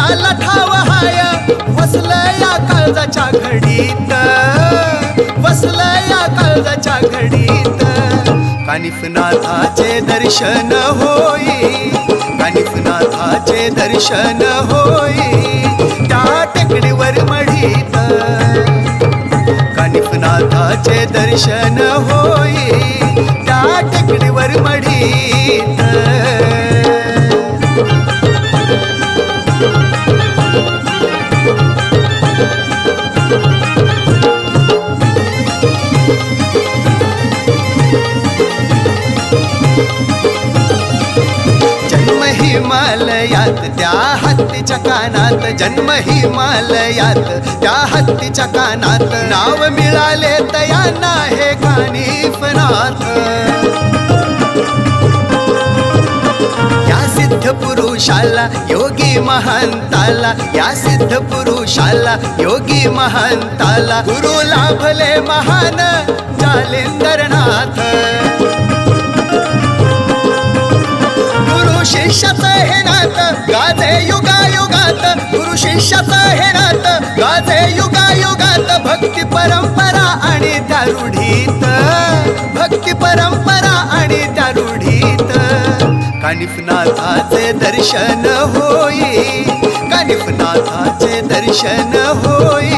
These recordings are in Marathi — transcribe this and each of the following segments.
त्याला ठाव हाय वसलं या काळजाच्या घडीत, वसलं या काळजाच्या घडीत. कानिफनाथाचे दर्शन होई, कानिफनाथाचे दर्शन होई त्या टेकडीवर मढीत. कानिफनाथाचे दर्शन होई त्या टेकडीवर मढीत. जन्म हिमालयात त्या हत्तीच्या कानात, जन्म हिमालयात त्या हत्तीच्या कानात. नाव मिळाले तयांना हे कानिफनाथ. या सिद्ध पुरुषाला योगी महंताला, या सिद्ध पुरुषाला योगी महंताला गुरु लाभले महान जालिंदरनाथ. गुरु शिष्याचं हे नातं गाजे युगायुगात, गुरु शिष्याचं हे नातं गाजे युगायुगात. भक्ती परंपरा आणि त्या रूढीत, भक्ती परंपरा आणि त्या रूढीत. कानिफनाथाचे दर्शन होई, कानिफनाथाचे दर्शन होई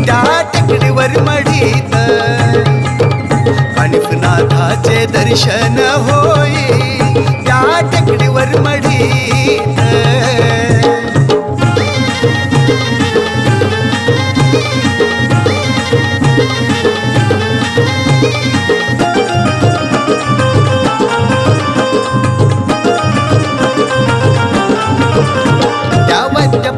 त्या टेकडीवर मढीत. कानिफनाथाचे दर्शन होई त्या टेकडीवर मढीत.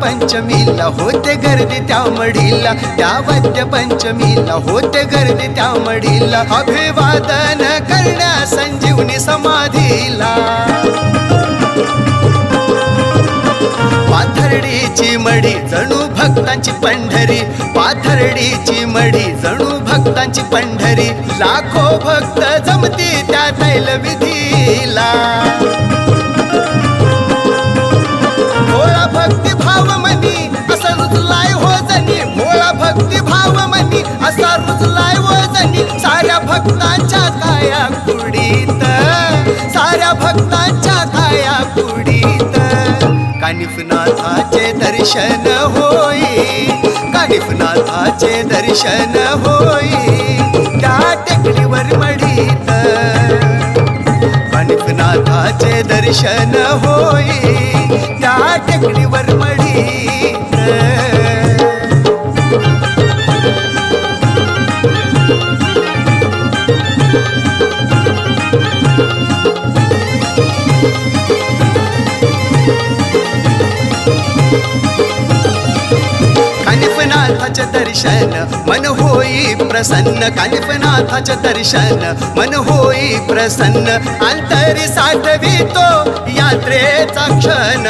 पंचमीला होते गर्दी त्या मढीला, त्या वाद्य पंचमीला होते गर्दी त्या मढीला. अभिवादन करण्या संजीवनी समाधीला. पाथर्डीची मढी जणू भक्तांची पंढरी, पाथर्डीची मढी जणू भक्तांची पंढरी. लाखो भक्त जमती त्या तैलविधीला. भोळा भक्ती भाव मनी असा रुजलाय हो जनी, भोळा भक्ती भाव मनी असा रुजलाय हो जनी. साऱ्या भक्तांच्या काया कुडीत, साऱ्या भक्तांच्या काया कुडीत. कानिफनाथाचे दर्शन होई, कानिफनाथाचे दर्शन होई त्या टेकडीवर मढीत. कानिफनाथाचे दर्शन होई त्या टेकडीवर मढीत. कानिफनाथाचे दर्शन मन होई प्रसन्न, कानिफनाथाचे दर्शन मन होई प्रसन्न. अंतरी साठवितो यात्रेचा क्षण.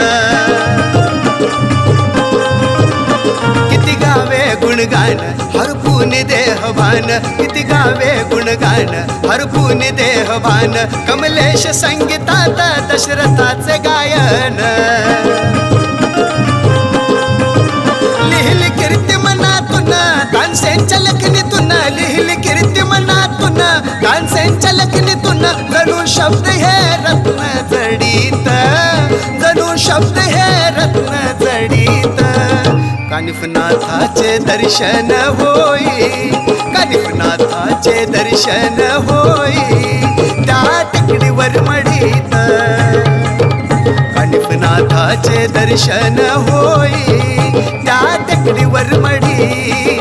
किती गावे गुणगान हरपून देहभान, किती गावे गुणगान हरपून देहभान. कमलेश संगीतात दशरथाचे गायन. लिहिली कीर्ती मनातून तानसेनच्या लेखणीतून, लिहिली कीर्ती मनातून तानसेनच्या लेखणीतून. जणू शब्द हे रत्न जडीत, जणू शब्द हे रत्न जडीत. कानिफनाथाचे दर्शन होई, कानिफनाथाचे दर्शन होई त्या टेकडीवर मढीत. कानिफनाथाचे दर्शन होई त्या टेकडीवर मढीत.